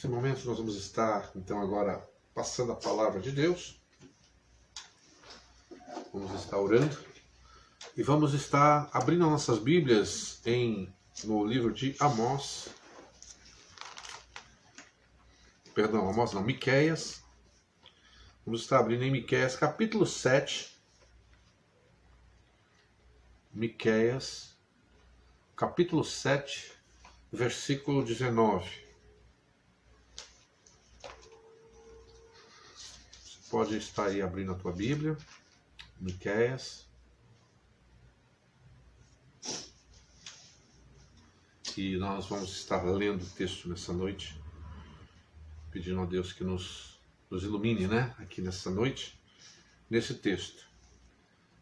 Nesse momento nós vamos estar, então, agora passando a palavra de Deus. Vamos estar orando. E vamos estar abrindo nossas Bíblias no livro de Amós. Perdão, Amós não, Miqueias. Vamos estar abrindo em Miqueias, capítulo 7. Miqueias, capítulo 7, versículo 19. Você pode estar aí abrindo a tua Bíblia. Miqueias. E nós vamos estar lendo o texto nessa noite, pedindo a Deus que nos ilumine, né? Aqui nessa noite, nesse texto.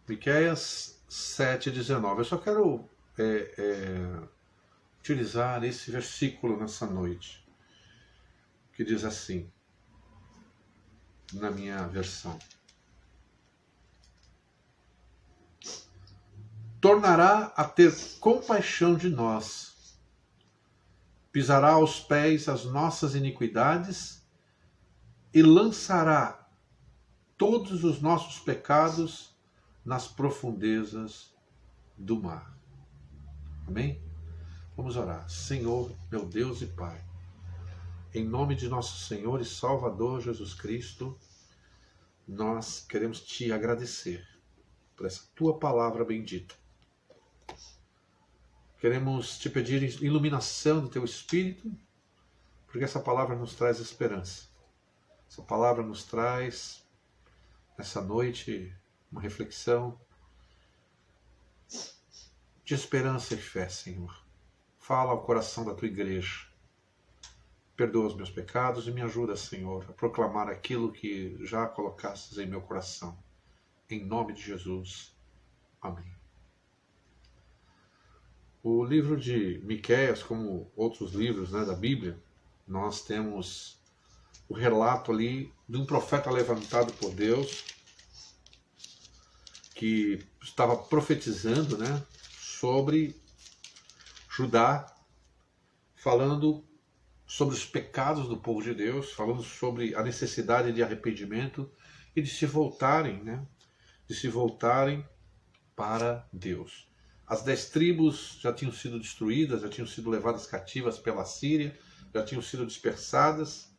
Miqueias 7:19. Eu só quero utilizar esse versículo nessa noite, que diz assim, na minha versão: tornará a ter compaixão de nós, pisará aos pés as nossas iniquidades e lançará todos os nossos pecados nas profundezas do mar. Amém? Vamos orar. Senhor, meu Deus e Pai, em nome de nosso Senhor e Salvador Jesus Cristo, nós queremos te agradecer por essa tua palavra bendita. Queremos te pedir iluminação do teu Espírito, porque essa palavra nos traz esperança. Essa palavra nos traz, nessa noite, uma reflexão de esperança e fé, Senhor. Fala ao coração da tua igreja. Perdoa os meus pecados e me ajuda, Senhor, a proclamar aquilo que já colocastes em meu coração. Em nome de Jesus. Amém. O livro de Miqueias, como outros livros, né, da Bíblia, nós temos o relato ali de um profeta levantado por Deus, que estava profetizando, né, sobre Judá, falando sobre os pecados do povo de Deus, falando sobre a necessidade de arrependimento e de se voltarem, né, de se voltarem para Deus. As 10 tribos já tinham sido destruídas, já tinham sido levadas cativas pela Síria, já tinham sido dispersadas,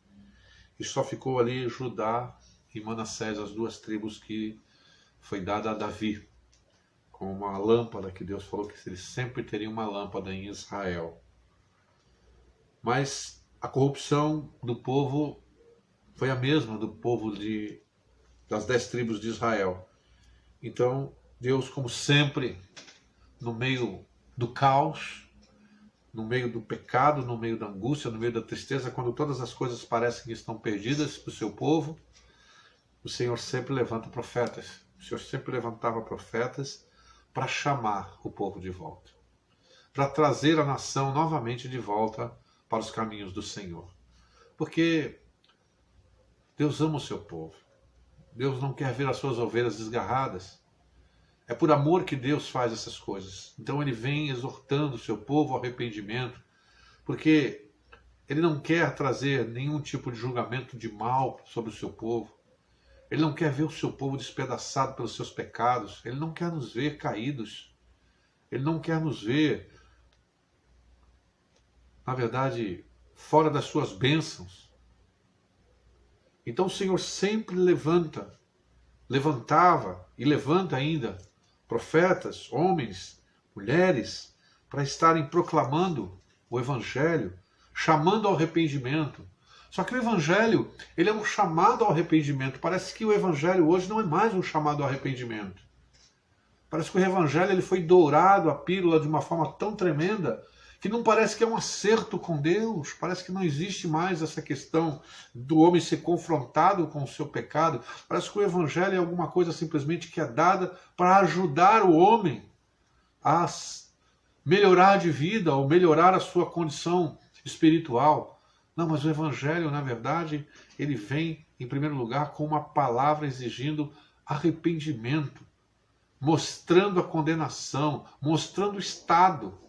e só ficou ali Judá e Manassés, as 2 tribos que foi dada a Davi, com uma lâmpada que Deus falou que ele sempre teria uma lâmpada em Israel. Mas a corrupção do povo foi a mesma do povo das 10 tribos de Israel. Então, Deus, como sempre, no meio do caos, no meio do pecado, no meio da angústia, no meio da tristeza, quando todas as coisas parecem que estão perdidas para o seu povo, o Senhor sempre levanta profetas. O Senhor sempre levantava profetas para chamar o povo de volta, para trazer a nação novamente de volta para os caminhos do Senhor. Porque Deus ama o seu povo. Deus não quer ver as suas ovelhas desgarradas. É por amor que Deus faz essas coisas. Então ele vem exortando o seu povo ao arrependimento, porque ele não quer trazer nenhum tipo de julgamento de mal sobre o seu povo. Ele não quer ver o seu povo despedaçado pelos seus pecados. Ele não quer nos ver caídos. Ele não quer nos ver, na verdade, fora das suas bênçãos. Então o Senhor sempre levantava e levanta ainda profetas, homens, mulheres, para estarem proclamando o Evangelho, chamando ao arrependimento. Só que o Evangelho, ele é um chamado ao arrependimento. Parece que o Evangelho hoje não é mais um chamado ao arrependimento. Parece que o Evangelho ele foi dourado a pílula de uma forma tão tremenda que não parece que é um acerto com Deus. Parece que não existe mais essa questão do homem ser confrontado com o seu pecado. Parece que o Evangelho é alguma coisa simplesmente que é dada para ajudar o homem a melhorar de vida ou melhorar a sua condição espiritual. Não, mas o Evangelho, na verdade, ele vem, em primeiro lugar, com uma palavra exigindo arrependimento, mostrando a condenação, mostrando o estado.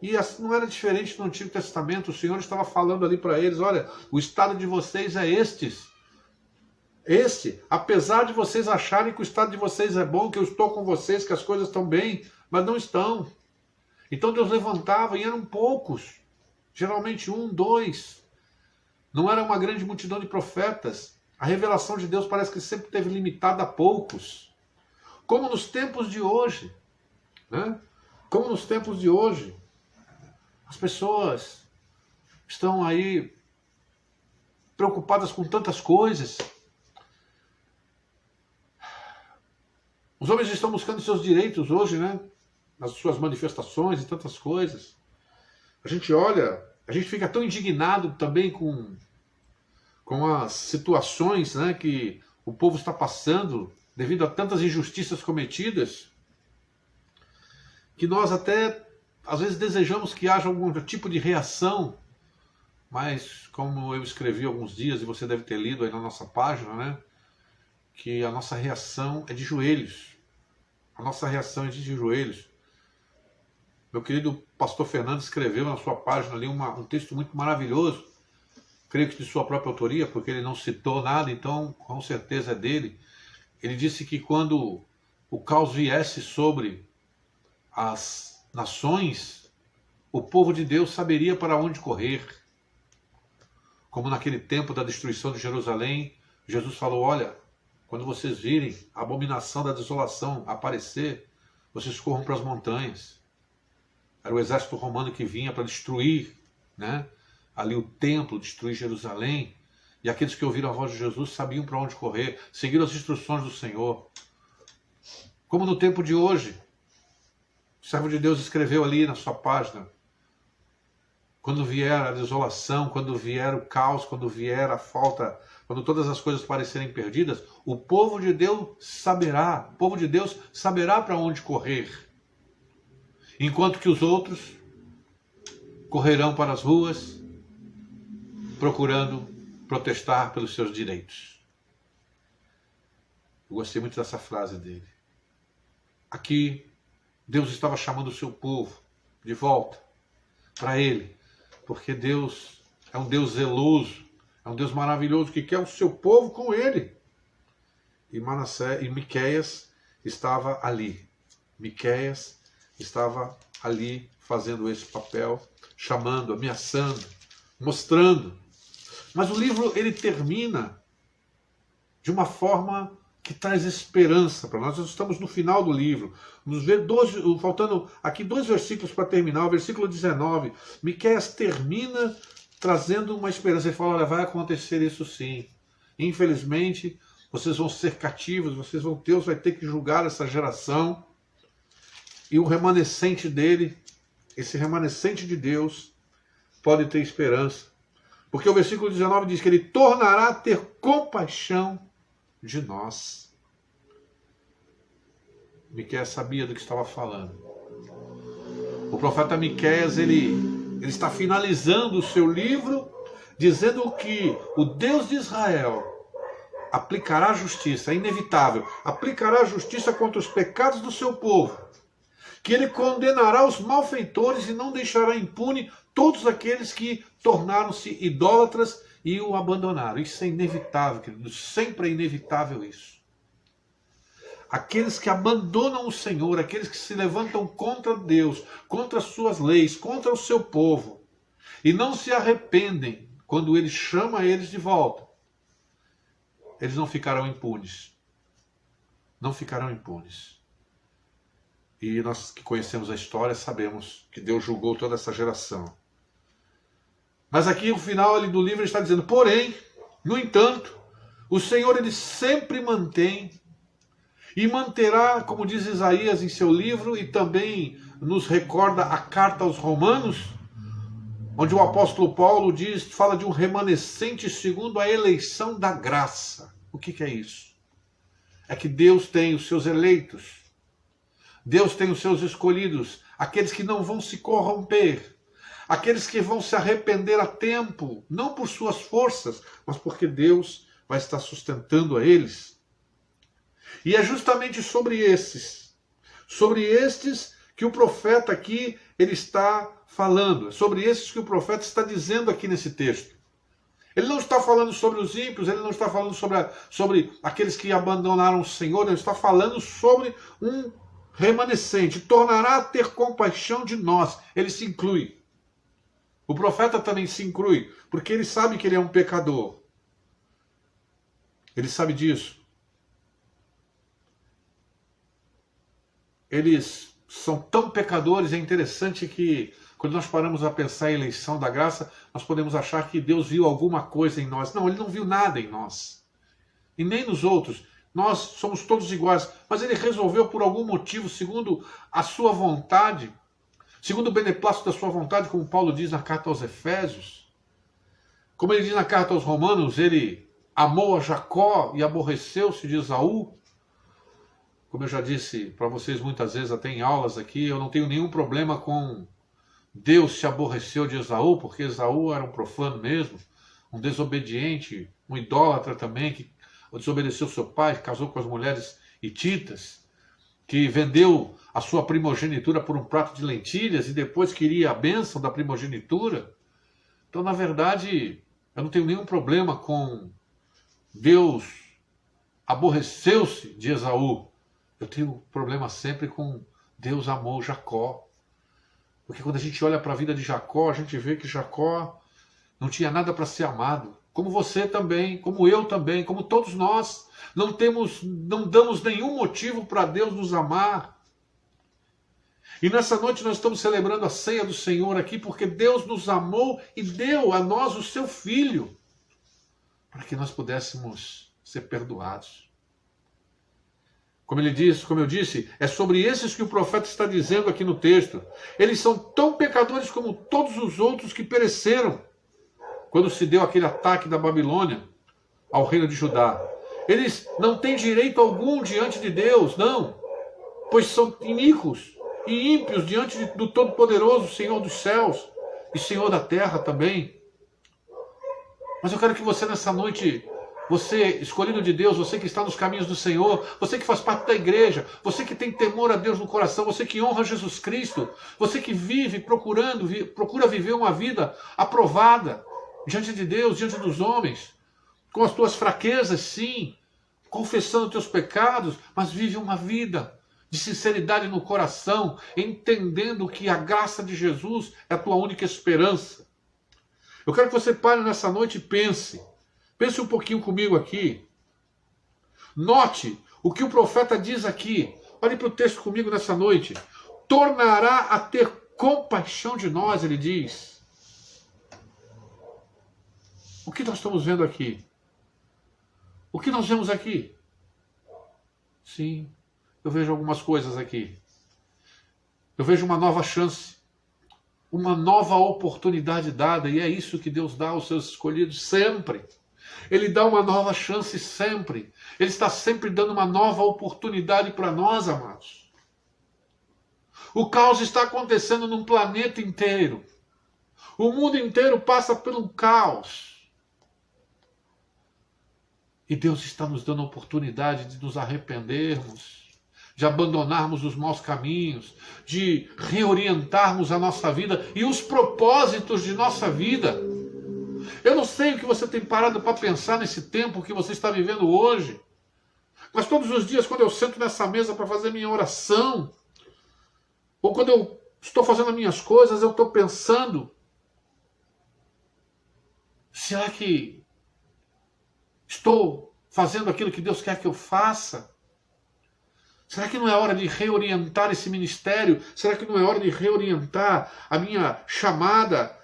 E não era diferente no Antigo Testamento. O Senhor estava falando ali para eles: olha, o estado de vocês é este, apesar de vocês acharem que o estado de vocês é bom, que eu estou com vocês, que as coisas estão bem, mas não estão. Então Deus levantava, e eram poucos, geralmente 1, 2. Não era uma grande multidão de profetas. A revelação de Deus parece que sempre esteve limitada a poucos. Como nos tempos de hoje, né? Como nos tempos de hoje, as pessoas estão aí preocupadas com tantas coisas. Os homens estão buscando seus direitos hoje, né? Nas suas manifestações e tantas coisas. A gente olha, a gente fica tão indignado também com as situações, né, que o povo está passando devido a tantas injustiças cometidas, que nós até às vezes desejamos que haja algum tipo de reação, mas como eu escrevi há alguns dias, e você deve ter lido aí na nossa página, né, que a nossa reação é de joelhos. A nossa reação é de joelhos. Meu querido pastor Fernando escreveu na sua página ali um texto muito maravilhoso, creio que de sua própria autoria, porque ele não citou nada, então com certeza é dele. Ele disse que quando o caos viesse sobre as nações, o povo de Deus saberia para onde correr. Como naquele tempo da destruição de Jerusalém, Jesus falou: olha, quando vocês virem a abominação da desolação aparecer, vocês corram para as montanhas. Era o exército romano que vinha para destruir, né, ali o templo, destruir Jerusalém. E aqueles que ouviram a voz de Jesus sabiam para onde correr, seguiram as instruções do Senhor. Como no tempo de hoje, o servo de Deus escreveu ali na sua página: quando vier a desolação, quando vier o caos, quando vier a falta, quando todas as coisas parecerem perdidas, o povo de Deus saberá para onde correr. Enquanto que os outros correrão para as ruas, procurando protestar pelos seus direitos. Eu gostei muito dessa frase dele. Aqui, Deus estava chamando o seu povo de volta para Ele, porque Deus é um Deus zeloso, é um Deus maravilhoso que quer o seu povo com Ele. E Miqueias estava ali. Miqueias estava ali fazendo esse papel, chamando, ameaçando, mostrando. Mas o livro, ele termina de uma forma que traz esperança para nós. Nós estamos no final do livro. Faltando aqui 2 versículos para terminar. O versículo 19. Miqueias termina trazendo uma esperança. Ele fala: olha, vai acontecer isso sim. Infelizmente, vocês vão ser cativos, Deus vai ter que julgar essa geração. E o remanescente dele, esse remanescente de Deus, pode ter esperança. Porque o versículo 19 diz que ele tornará a ter compaixão de nós. Miqueias sabia do que estava falando. O profeta Miqueias, ele está finalizando o seu livro, dizendo que o Deus de Israel aplicará justiça, é inevitável, aplicará justiça contra os pecados do seu povo, que ele condenará os malfeitores e não deixará impune todos aqueles que tornaram-se idólatras e o abandonaram. Isso é inevitável, querido. Sempre é inevitável isso. Aqueles que abandonam o Senhor, aqueles que se levantam contra Deus, contra as suas leis, contra o seu povo, e não se arrependem quando Ele chama eles de volta, eles não ficarão impunes. Não ficarão impunes. E nós que conhecemos a história sabemos que Deus julgou toda essa geração. Mas aqui o final ali do livro está dizendo: porém, no entanto, o Senhor ele sempre mantém e manterá, como diz Isaías em seu livro, e também nos recorda a carta aos Romanos, onde o apóstolo Paulo fala de um remanescente segundo a eleição da graça. O que é isso? É que Deus tem os seus eleitos, Deus tem os seus escolhidos, aqueles que não vão se corromper, aqueles que vão se arrepender a tempo, não por suas forças, mas porque Deus vai estar sustentando a eles. E é justamente sobre estes que o profeta aqui ele está falando. É sobre esses que o profeta está dizendo aqui nesse texto. Ele não está falando sobre os ímpios, ele não está falando sobre aqueles que abandonaram o Senhor, ele está falando sobre um remanescente. Tornará a ter compaixão de nós. Ele se inclui. O profeta também se inclui, porque ele sabe que ele é um pecador. Ele sabe disso. Eles são tão pecadores, é interessante que quando nós paramos a pensar em eleição da graça, nós podemos achar que Deus viu alguma coisa em nós. Não, ele não viu nada em nós. E nem nos outros. Nós somos todos iguais. Mas ele resolveu por algum motivo, segundo a sua vontade, segundo o beneplácito da sua vontade, como Paulo diz na carta aos Efésios. Como ele diz na carta aos Romanos, ele amou a Jacó e aborreceu-se de Esaú. Como eu já disse para vocês muitas vezes, até em aulas aqui, eu não tenho nenhum problema com Deus se aborreceu de Esaú, porque Esaú era um profano mesmo, um desobediente, um idólatra também, que desobedeceu seu pai, casou com as mulheres hititas, que vendeu a sua primogenitura por um prato de lentilhas e depois queria a bênção da primogenitura. Então, na verdade, eu não tenho nenhum problema com Deus aborreceu-se de Esaú. Eu tenho problema sempre com Deus amou Jacó. Porque quando a gente olha para a vida de Jacó, a gente vê que Jacó não tinha nada para ser amado. Como você também, como eu também, como todos nós. Não damos nenhum motivo para Deus nos amar. E nessa noite nós estamos celebrando a ceia do Senhor aqui, porque Deus nos amou e deu a nós o seu Filho, para que nós pudéssemos ser perdoados. Como eu disse, é sobre esses que o profeta está dizendo aqui no texto. Eles são tão pecadores como todos os outros que pereceram quando se deu aquele ataque da Babilônia ao reino de Judá. Eles não têm direito algum diante de Deus, não, pois são iníquos e ímpios diante do Todo-Poderoso, Senhor dos céus e Senhor da terra também. Mas eu quero que você nessa noite, você escolhido de Deus, você que está nos caminhos do Senhor, você que faz parte da igreja, você que tem temor a Deus no coração, você que honra Jesus Cristo, você que procura viver uma vida aprovada diante de Deus, diante dos homens, com as tuas fraquezas, sim, confessando teus pecados, mas vive uma vida de sinceridade no coração, entendendo que a graça de Jesus é a tua única esperança. Eu quero que você pare nessa noite e pense um pouquinho comigo aqui. Note o que o profeta diz aqui. Olhe para o texto comigo nessa noite. Tornará a ter compaixão de nós, ele diz. O que nós estamos vendo aqui? O que nós vemos aqui? Sim, eu vejo algumas coisas aqui. Eu vejo uma nova chance, uma nova oportunidade dada, e é isso que Deus dá aos seus escolhidos sempre. Ele dá uma nova chance sempre. Ele está sempre dando uma nova oportunidade para nós, amados. O caos está acontecendo num planeta inteiro. O mundo inteiro passa por um caos. E Deus está nos dando a oportunidade de nos arrependermos, de abandonarmos os maus caminhos, de reorientarmos a nossa vida e os propósitos de nossa vida. Eu não sei o que você tem parado para pensar nesse tempo que você está vivendo hoje, mas todos os dias, quando eu sento nessa mesa para fazer minha oração, ou quando eu estou fazendo as minhas coisas, eu estou pensando: será que estou fazendo aquilo que Deus quer que eu faça? Será que não é hora de reorientar esse ministério? Será que não é hora de reorientar a minha chamada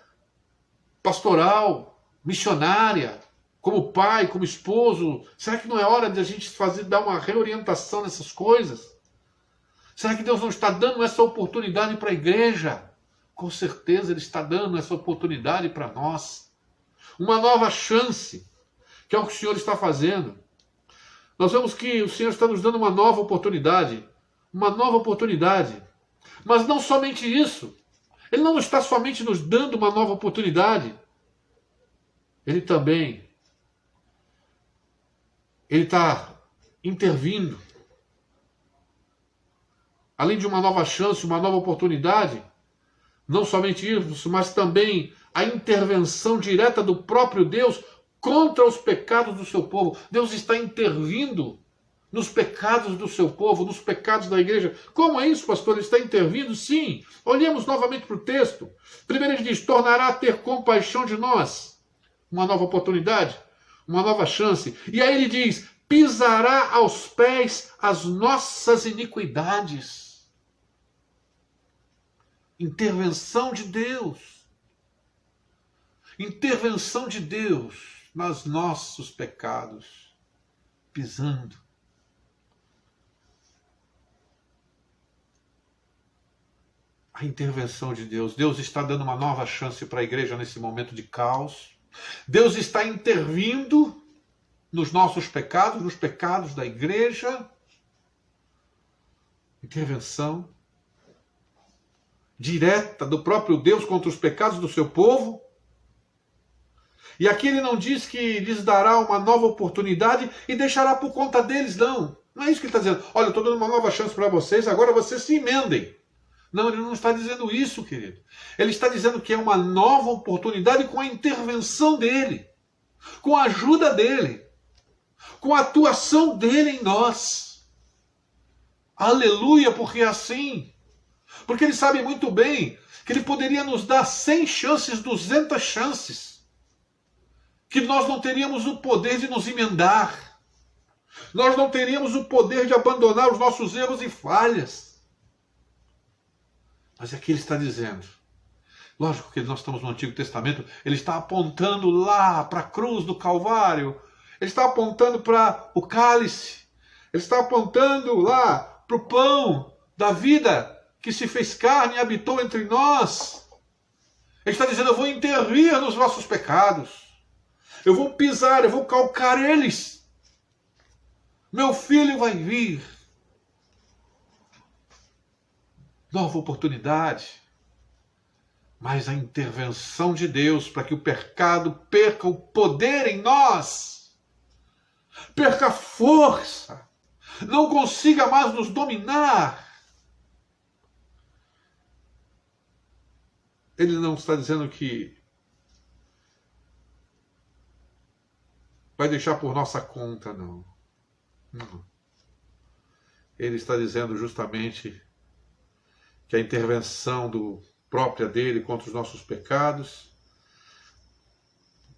pastoral, missionária, como pai, como esposo? Será que não é hora de a gente dar uma reorientação nessas coisas? Será que Deus não está dando essa oportunidade para a igreja? Com certeza Ele está dando essa oportunidade para nós. Uma nova chance, que é o que o Senhor está fazendo. Nós vemos que o Senhor está nos dando uma nova oportunidade. Uma nova oportunidade. Mas não somente isso. Ele não está somente nos dando uma nova oportunidade. Ele também está intervindo. Além de uma nova chance, uma nova oportunidade, Não somente isso, mas também a intervenção direta do próprio Deus contra os pecados do seu povo. Deus está intervindo nos pecados do seu povo, nos pecados da igreja. Como é isso, pastor? Ele está intervindo? Sim. Olhemos novamente para o texto. Primeiro ele diz, tornará a ter compaixão de nós. Uma nova oportunidade, uma nova chance. E aí ele diz, pisará aos pés as nossas iniquidades. Intervenção de Deus. Intervenção de Deus nos nossos pecados. Pisando. A intervenção de Deus. Deus está dando uma nova chance para a igreja nesse momento de caos. Deus está intervindo nos nossos pecados, nos pecados da igreja. Intervenção direta do próprio Deus contra os pecados do seu povo. E aqui ele não diz que lhes dará uma nova oportunidade e deixará por conta deles, não. Não é isso que ele está dizendo. Olha, eu estou dando uma nova chance para vocês, agora vocês se emendem. Não, ele não está dizendo isso, querido. Ele está dizendo que é uma nova oportunidade com a intervenção dele, com a ajuda dele, com a atuação dele em nós. Aleluia, porque é assim. Porque ele sabe muito bem que ele poderia nos dar 100 chances, 200 chances, que nós não teríamos o poder de nos emendar. Nós não teríamos o poder de abandonar os nossos erros e falhas. Mas aqui ele está dizendo, lógico que nós estamos no Antigo Testamento, ele está apontando lá para a cruz do Calvário, ele está apontando para o cálice, ele está apontando lá para o pão da vida que se fez carne e habitou entre nós. Ele está dizendo, eu vou intervir nos vossos pecados, eu vou pisar, eu vou calcar eles, meu filho vai vir. Nova oportunidade, mas a intervenção de Deus para que o pecado perca o poder em nós, perca força, não consiga mais nos dominar. Ele não está dizendo que vai deixar por nossa conta, não. Não. Ele está dizendo justamente que a intervenção própria dele contra os nossos pecados,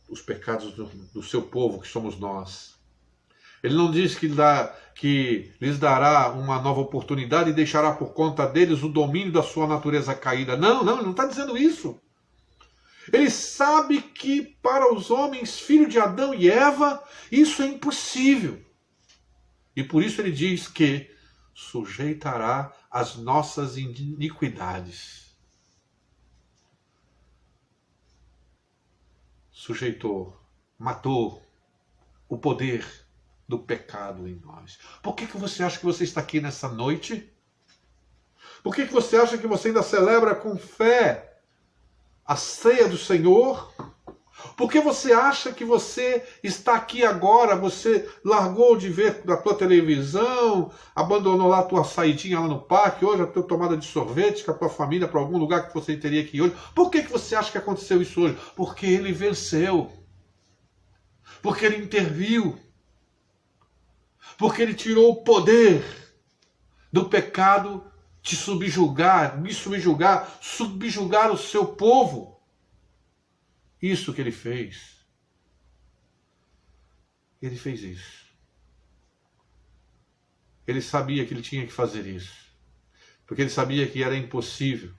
os pecados do seu povo, que somos nós. Ele não diz que lhes dará uma nova oportunidade e deixará por conta deles o domínio da sua natureza caída. Não, ele não está dizendo isso. Ele sabe que para os homens, filho de Adão e Eva, isso é impossível. E por isso ele diz que sujeitará as nossas iniquidades. Sujeitou, matou o poder do pecado em nós. Por que você acha que você está aqui nessa noite? Por que você acha que você ainda celebra com fé a ceia do Senhor? Por que você acha que você está aqui agora? Você largou de ver a tua televisão, abandonou lá a tua saidinha lá no parque, hoje a tua tomada de sorvete com a tua família para algum lugar que você teria que ir hoje. Por que você acha que aconteceu isso hoje? Porque ele venceu. Porque ele interviu. Porque ele tirou o poder do pecado te subjugar, me subjugar, subjugar o seu povo. Isso que ele fez. Ele fez isso. Ele sabia que ele tinha que fazer isso. Porque ele sabia que era impossível.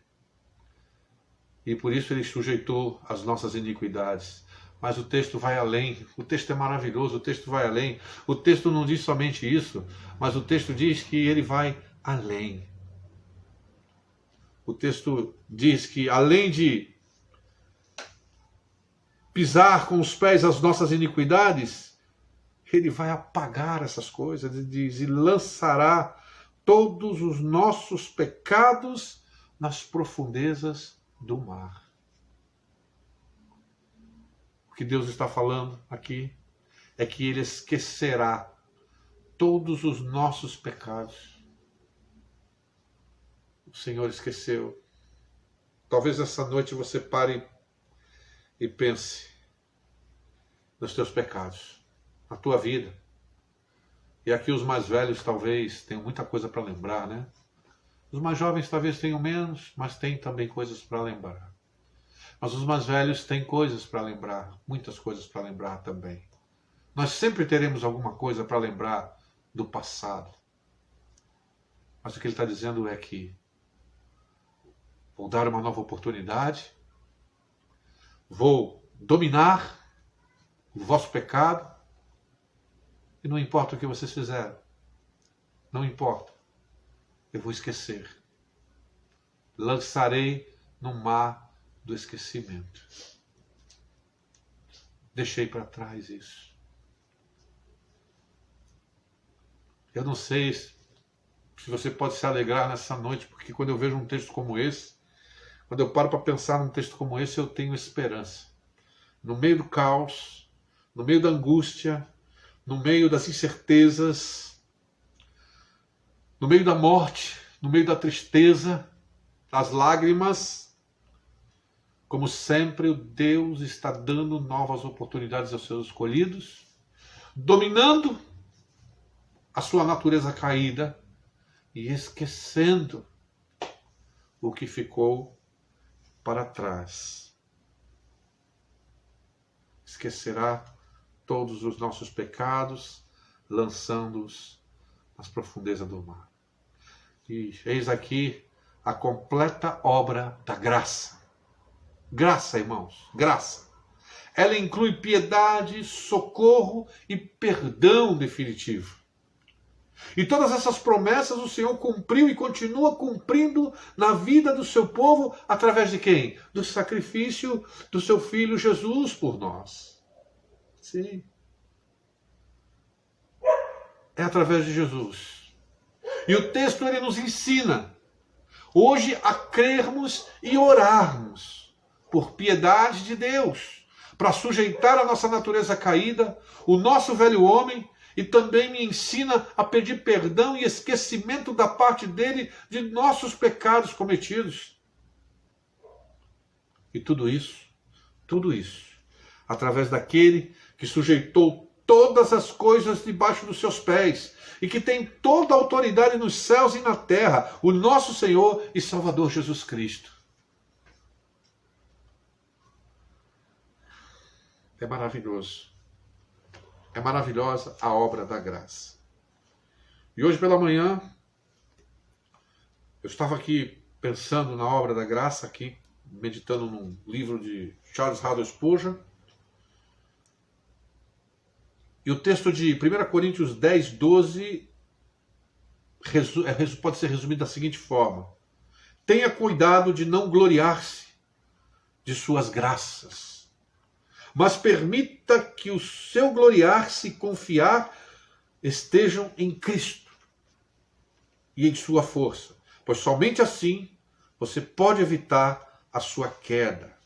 E por isso ele sujeitou as nossas iniquidades. Mas o texto vai além. O texto é maravilhoso, o texto vai além. O texto não diz somente isso, mas o texto diz que ele vai além. O texto diz que além de pisar com os pés as nossas iniquidades, ele vai apagar essas coisas, ele diz, e lançará todos os nossos pecados nas profundezas do mar. O que Deus está falando aqui é que ele esquecerá todos os nossos pecados. O Senhor esqueceu talvez essa noite você pare e pense nos teus pecados, na tua vida. E aqui os mais velhos talvez tenham muita coisa para lembrar, né? Os mais jovens talvez tenham menos, mas têm também coisas para lembrar. Mas os mais velhos têm coisas para lembrar, muitas coisas para lembrar também. Nós sempre teremos alguma coisa para lembrar do passado. Mas o que ele está dizendo é que vou dar uma nova oportunidade, vou dominar o vosso pecado, e não importa o que vocês fizeram, não importa, eu vou esquecer. Lançarei no mar do esquecimento. Deixei para trás isso. Eu não sei se você pode se alegrar nessa noite, porque quando eu vejo um texto como esse, quando eu paro para pensar num texto como esse, eu tenho esperança. No meio do caos, no meio da angústia, no meio das incertezas, no meio da morte, no meio da tristeza, das lágrimas, como sempre, o Deus está dando novas oportunidades aos seus escolhidos, dominando a sua natureza caída e esquecendo o que ficou para trás. Esquecerá todos os nossos pecados, lançando-os nas profundezas do mar. E eis aqui a completa obra da graça. Graça, irmãos, graça. Ela inclui piedade, socorro e perdão definitivo. E todas essas promessas o Senhor cumpriu e continua cumprindo na vida do seu povo através de quem? Do sacrifício do seu Filho Jesus por nós. Sim. É através de Jesus. E o texto ele nos ensina hoje a crermos e orarmos por piedade de Deus, para sujeitar a nossa natureza caída, o nosso velho homem, e também me ensina a pedir perdão e esquecimento da parte dele de nossos pecados cometidos. E tudo isso, através daquele que sujeitou todas as coisas debaixo dos seus pés e que tem toda a autoridade nos céus e na terra, o nosso Senhor e Salvador Jesus Cristo. É maravilhoso. É maravilhosa a obra da graça. E hoje pela manhã, eu estava aqui pensando na obra da graça, aqui meditando num livro de Charles Haddon Spurgeon. E o texto de 1 Coríntios 10, 12 pode ser resumido da seguinte forma: tenha cuidado de não gloriar-se de suas graças, mas permita que o seu gloriar-se e confiar estejam em Cristo e em sua força, pois somente assim você pode evitar a sua queda.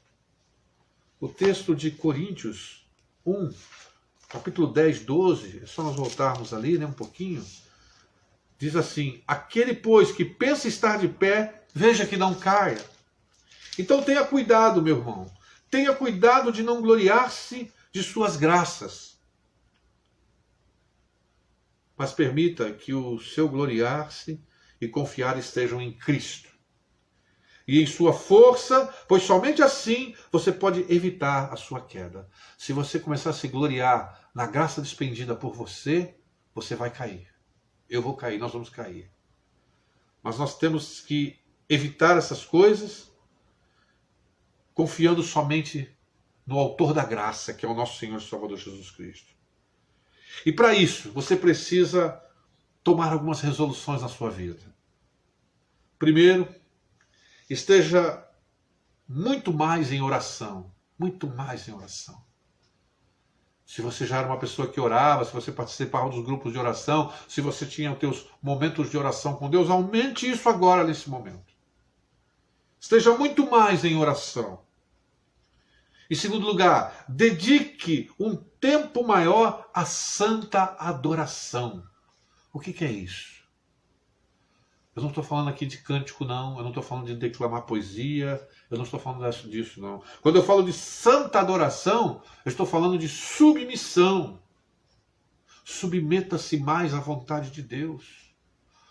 O texto de Coríntios 1, capítulo 10, 12, é só nós voltarmos ali, né, um pouquinho, diz assim: aquele, pois, que pensa estar de pé, veja que não caia. Então tenha cuidado, meu irmão. Tenha cuidado de não gloriar-se de suas graças. Mas permita que o seu gloriar-se e confiar estejam em Cristo e em sua força, pois somente assim você pode evitar a sua queda. Se você começar a se gloriar na graça despendida por você, você vai cair. Eu vou cair, nós vamos cair. Mas nós temos que evitar essas coisas, confiando somente no autor da graça, que é o nosso Senhor e Salvador Jesus Cristo. E para isso, você precisa tomar algumas resoluções na sua vida. Primeiro, esteja muito mais em oração. Muito mais em oração. Se você já era uma pessoa que orava, se você participava dos grupos de oração, se você tinha os teus momentos de oração com Deus, aumente isso agora nesse momento. Esteja muito mais em oração. Em segundo lugar, dedique um tempo maior à santa adoração. O que é isso? Eu não estou falando aqui de cântico, não. Eu não estou falando de declamar poesia. Eu não estou falando disso, não. Quando eu falo de santa adoração, eu estou falando de submissão. Submeta-se mais à vontade de Deus.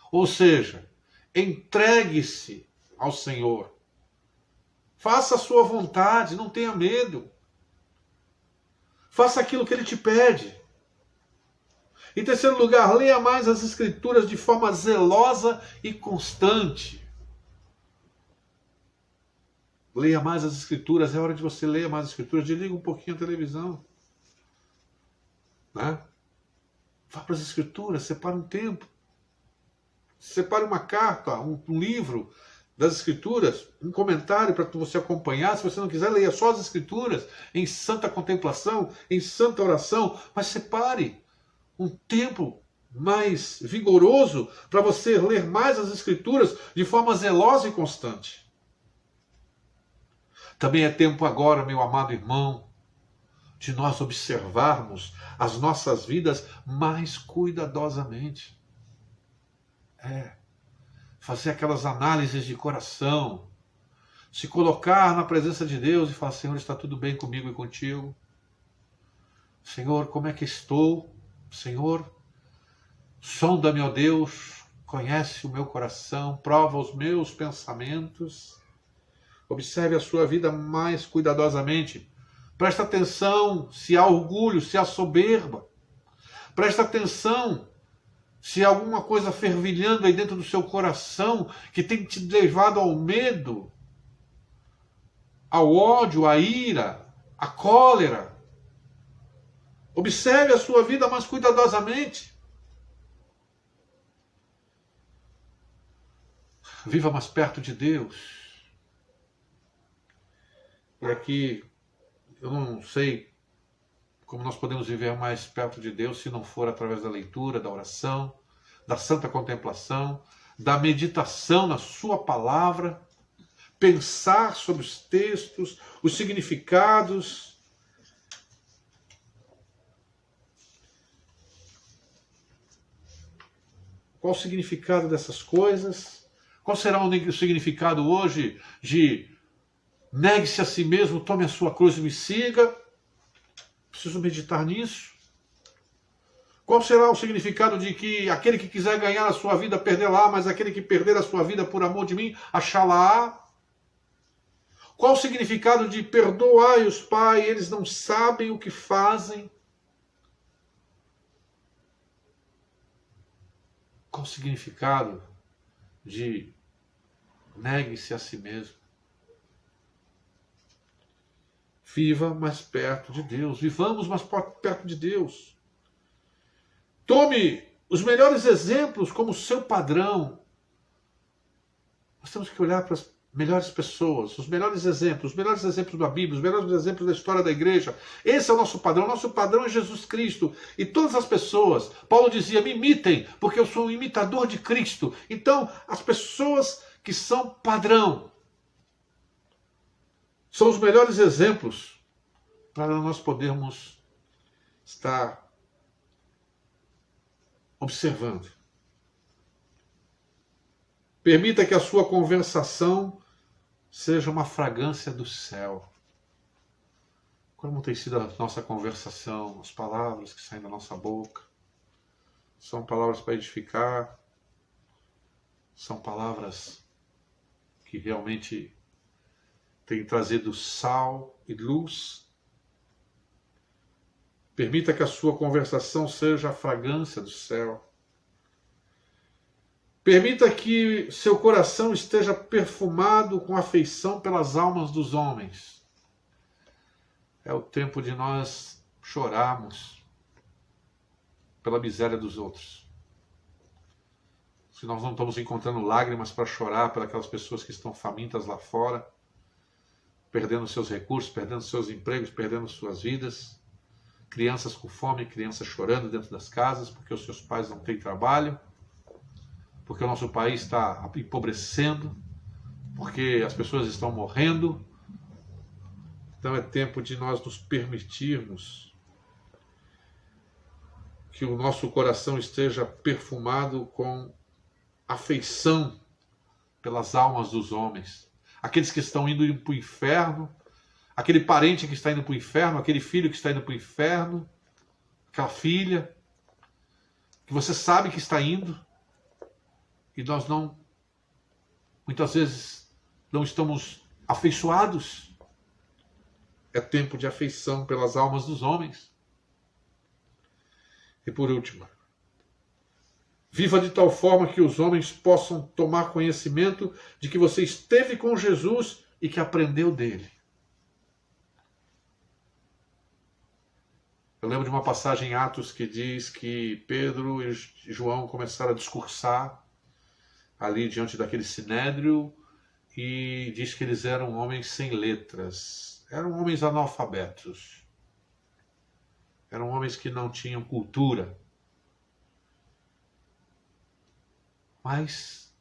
Ou seja, entregue-se ao Senhor. Faça a sua vontade, não tenha medo. Faça aquilo que Ele te pede. Em terceiro lugar, leia mais as Escrituras de forma zelosa e constante. Leia mais as Escrituras, é hora de você ler mais as Escrituras. Desliga um pouquinho a televisão. Né? Vá para as Escrituras, separe um tempo. Separe uma carta, um livro das Escrituras, um comentário para você acompanhar. Se você não quiser, leia só as Escrituras, em santa contemplação, em santa oração, mas separe um tempo mais vigoroso para você ler mais as Escrituras de forma zelosa e constante. Também é tempo agora, meu amado irmão, de nós observarmos as nossas vidas mais cuidadosamente. Fazer aquelas análises de coração, se colocar na presença de Deus e falar: Senhor, está tudo bem comigo e contigo? Senhor, como é que estou? Senhor, sonda-me, ó Deus, conhece o meu coração, prova os meus pensamentos. Observe a sua vida mais cuidadosamente. Presta atenção se há orgulho, se há soberba. Presta atenção se há alguma coisa fervilhando aí dentro do seu coração que tem te levado ao medo, ao ódio, à ira, à cólera. Observe a sua vida mais cuidadosamente. Viva mais perto de Deus. E aqui, eu não sei como nós podemos viver mais perto de Deus se não for através da leitura, da oração, da santa contemplação, da meditação na sua palavra, pensar sobre os textos, os significados. Qual o significado dessas coisas? Qual será o significado hoje de negue-se a si mesmo, tome a sua cruz e me siga? Preciso meditar nisso. Qual será o significado de que aquele que quiser ganhar a sua vida, perdê-la, mas aquele que perder a sua vida por amor de mim, achá-la-á? Qual o significado de perdoai-os, Pai, eles não sabem o que fazem? Qual o significado de negue-se a si mesmo? Viva mais perto de Deus. Vivamos mais perto de Deus. Tome os melhores exemplos como seu padrão. Nós temos que olhar para as melhores pessoas, os melhores exemplos da Bíblia, os melhores exemplos da história da igreja. Esse é o nosso padrão. O nosso padrão é Jesus Cristo. E todas as pessoas, Paulo dizia, me imitem, porque eu sou um imitador de Cristo. Então, as pessoas que são padrão são os melhores exemplos para nós podermos estar observando. Permita que a sua conversação seja uma fragrância do céu. Como tem sido a nossa conversação, as palavras que saem da nossa boca? São palavras para edificar? São palavras que realmente têm trazido sal e luz? Permita que a sua conversação seja a fragrância do céu. Permita que seu coração esteja perfumado com afeição pelas almas dos homens. É o tempo de nós chorarmos pela miséria dos outros. Se nós não estamos encontrando lágrimas para chorar pelas pessoas que estão famintas lá fora, perdendo seus recursos, perdendo seus empregos, perdendo suas vidas, crianças com fome, crianças chorando dentro das casas porque os seus pais não têm trabalho, porque o nosso país está empobrecendo, porque as pessoas estão morrendo. Então é tempo de nós nos permitirmos que o nosso coração esteja perfumado com afeição pelas almas dos homens, aqueles que estão indo para o inferno, aquele parente que está indo para o inferno, aquele filho que está indo para o inferno, aquela filha que você sabe que está indo, e nós não, muitas vezes, não estamos afeiçoados. É tempo de afeição pelas almas dos homens. E por último, viva de tal forma que os homens possam tomar conhecimento de que você esteve com Jesus e que aprendeu dele. Eu lembro de uma passagem em Atos que diz que Pedro e João começaram a discursar ali diante daquele sinédrio e diz que eles eram homens sem letras, eram homens analfabetos, eram homens que não tinham cultura. Mas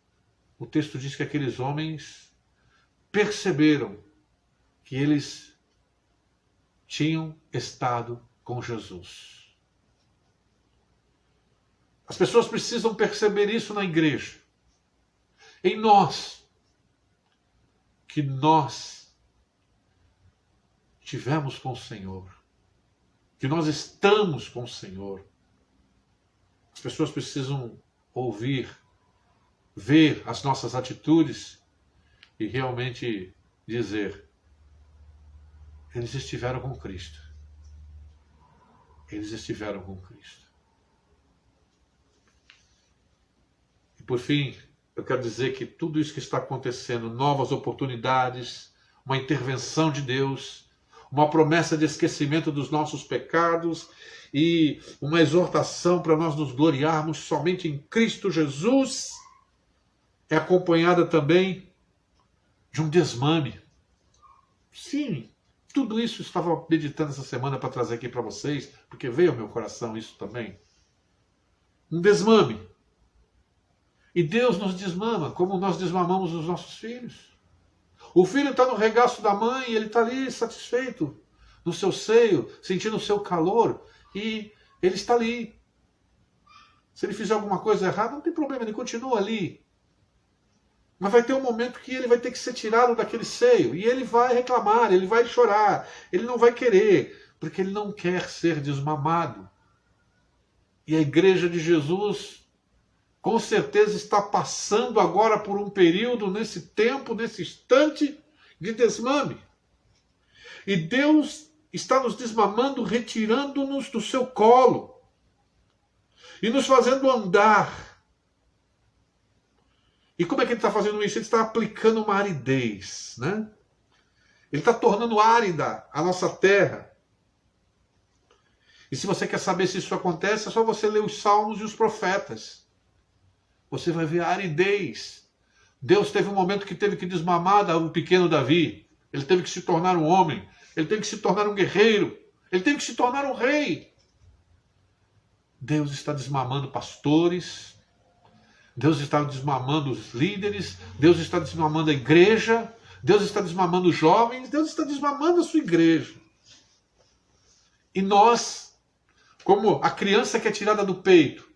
o texto diz que aqueles homens perceberam que eles tinham estado com Jesus. As pessoas precisam perceber isso na igreja, em nós, que nós tivemos com o Senhor, que nós estamos com o Senhor. As pessoas precisam ouvir, ver as nossas atitudes e realmente dizer: eles estiveram com Cristo. Eles estiveram com Cristo. E por fim, eu quero dizer que tudo isso que está acontecendo, novas oportunidades, uma intervenção de Deus, uma promessa de esquecimento dos nossos pecados e uma exortação para nós nos gloriarmos somente em Cristo Jesus, é acompanhada também de um desmame. Sim, tudo isso eu estava meditando essa semana para trazer aqui para vocês, porque veio ao meu coração isso também. Um desmame. E Deus nos desmama, como nós desmamamos os nossos filhos. O filho está no regaço da mãe e ele está ali satisfeito, no seu seio, sentindo o seu calor, e ele está ali. Se ele fizer alguma coisa errada, não tem problema, ele continua ali. Mas vai ter um momento que ele vai ter que ser tirado daquele seio, e ele vai reclamar, ele vai chorar, ele não vai querer, porque ele não quer ser desmamado. E a igreja de Jesus, com certeza, está passando agora por um período, nesse tempo, nesse instante, de desmame. E Deus está nos desmamando, retirando-nos do seu colo e nos fazendo andar. E como é que ele está fazendo isso? Ele está aplicando uma aridez, né? Ele está tornando árida a nossa terra. E se você quer saber se isso acontece, é só você ler os Salmos e os Profetas. Você vai ver a aridez. Deus teve um momento que teve que desmamar o pequeno Davi. Ele teve que se tornar um homem. Ele teve que se tornar um guerreiro. Ele teve que se tornar um rei. Deus está desmamando pastores. Deus está desmamando os líderes. Deus está desmamando a igreja. Deus está desmamando os jovens. Deus está desmamando a sua igreja. E nós, como a criança que é tirada do peito,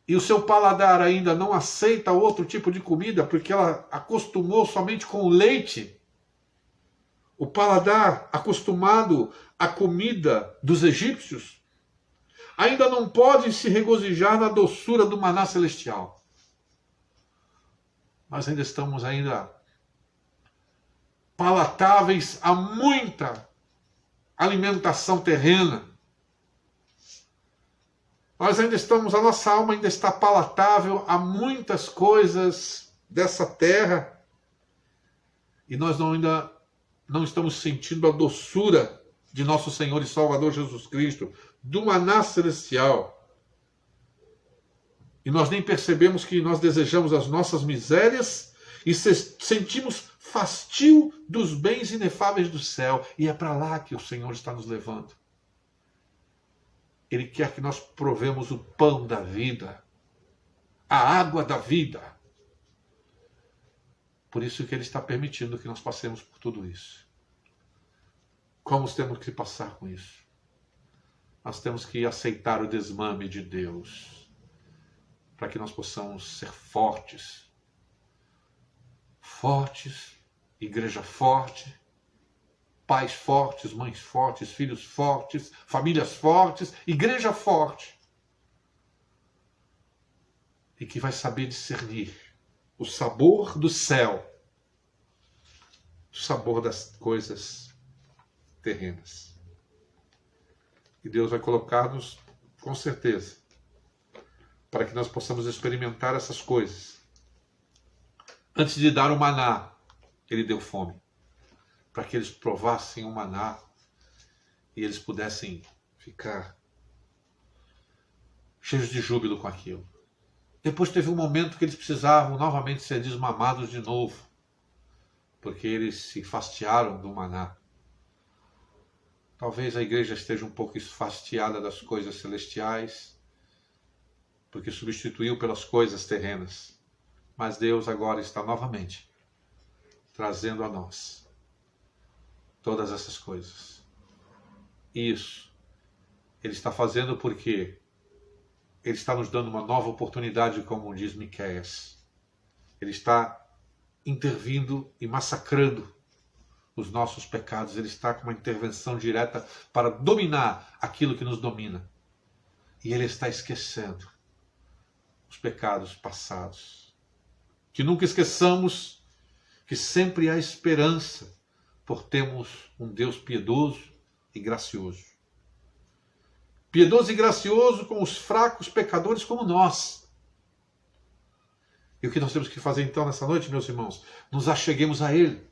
e o seu paladar ainda não aceita outro tipo de comida, porque ela acostumou somente com o leite, o paladar acostumado à comida dos egípcios, ainda não pode se regozijar na doçura do maná celestial. Nós ainda estamos palatáveis a muita alimentação terrena. Nós ainda estamos, a nossa alma ainda está palatável a muitas coisas dessa terra. E nós ainda não estamos sentindo a doçura de nosso Senhor e Salvador Jesus Cristo, do maná celestial. E nós nem percebemos que nós desejamos as nossas misérias e sentimos fastio dos bens inefáveis do céu. E é para lá que o Senhor está nos levando. Ele quer que nós provemos o pão da vida, a água da vida. Por isso que Ele está permitindo que nós passemos por tudo isso. Como temos que passar com isso? Nós temos que aceitar o desmame de Deus. para que nós possamos ser fortes. Fortes, igreja forte, pais fortes, mães fortes, filhos fortes, famílias fortes, igreja forte. E que vai saber discernir o sabor do céu, o sabor das coisas terrenas. E Deus vai colocar-nos, com certeza, para que nós possamos experimentar essas coisas. Antes de dar o maná, ele deu fome, para que eles provassem o maná e eles pudessem ficar cheios de júbilo com aquilo. Depois teve um momento que eles precisavam novamente ser desmamados de novo, porque eles se fastiaram do maná. Talvez a igreja esteja um pouco esfastiada das coisas celestiais, porque substituiu pelas coisas terrenas. Mas Deus agora está novamente trazendo a nós todas essas coisas. Isso Ele está fazendo porque Ele está nos dando uma nova oportunidade, como diz Miqueias. Ele está intervindo e massacrando os nossos pecados. Ele está com uma intervenção direta para dominar aquilo que nos domina. E Ele está esquecendo os pecados passados. Que nunca esqueçamos que sempre há esperança por termos um Deus piedoso e gracioso. Piedoso e gracioso com os fracos pecadores como nós. E o que nós temos que fazer então nessa noite, meus irmãos? Nos acheguemos a Ele.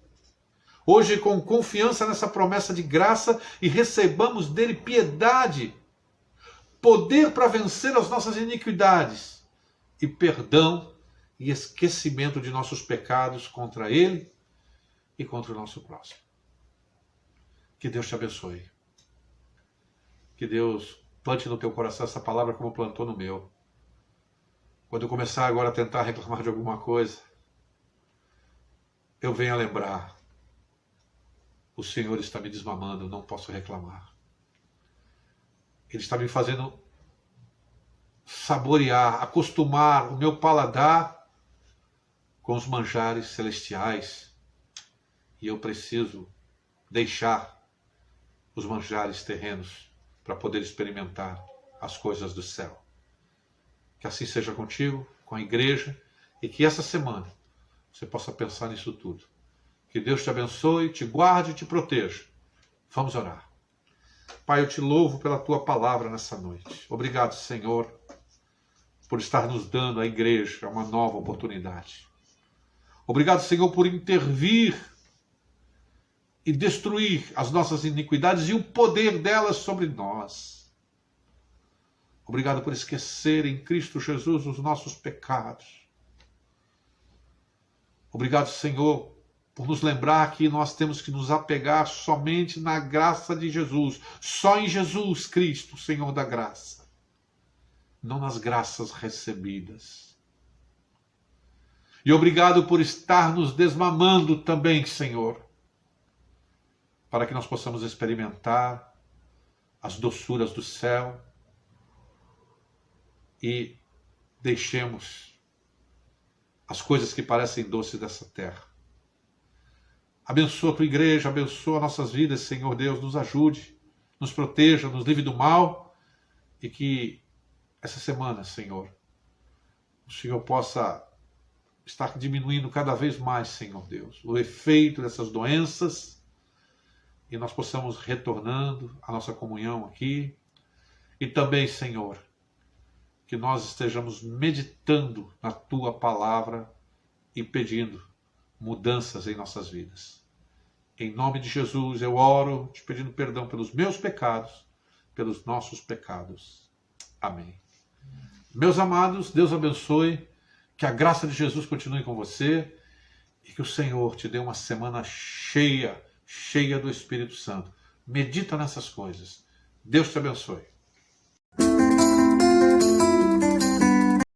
Hoje, com confiança nessa promessa de graça, e recebamos dele piedade, poder para vencer as nossas iniquidades, e perdão e esquecimento de nossos pecados contra Ele e contra o nosso próximo. Que Deus te abençoe. Que Deus plante no teu coração essa palavra como plantou no meu. Quando eu começar agora a tentar reclamar de alguma coisa, eu venho a lembrar: o Senhor está me desmamando, não posso reclamar. Ele está me fazendo saborear, acostumar o meu paladar com os manjares celestiais. E eu preciso deixar os manjares terrenos para poder experimentar as coisas do céu. Que assim seja contigo, com a igreja, e que essa semana você possa pensar nisso tudo. Que Deus te abençoe, te guarde e te proteja. Vamos orar. Pai, eu te louvo pela tua palavra nessa noite. Obrigado, Senhor, por estar nos dando à igreja uma nova oportunidade. Obrigado, Senhor, por intervir e destruir as nossas iniquidades e o poder delas sobre nós. Obrigado por esquecer em Cristo Jesus os nossos pecados. Obrigado, Senhor, por nos lembrar que nós temos que nos apegar somente na graça de Jesus, só em Jesus Cristo, Senhor da graça, não nas graças recebidas. E obrigado por estar nos desmamando também, Senhor, para que nós possamos experimentar as doçuras do céu e deixemos as coisas que parecem doces dessa terra. Abençoa a tua igreja, abençoa nossas vidas, Senhor Deus, nos ajude, nos proteja, nos livre do mal, e que essa semana, Senhor, o Senhor possa estar diminuindo cada vez mais, Senhor Deus, o efeito dessas doenças, e nós possamos retornando à nossa comunhão aqui, e também, Senhor, que nós estejamos meditando na tua palavra e pedindo mudanças em nossas vidas. Em nome de Jesus eu oro, te pedindo perdão pelos meus pecados, pelos nossos pecados. Amém. Meus amados, Deus abençoe, que a graça de Jesus continue com você e que o Senhor te dê uma semana cheia do Espírito Santo. Medita nessas coisas. Deus te abençoe.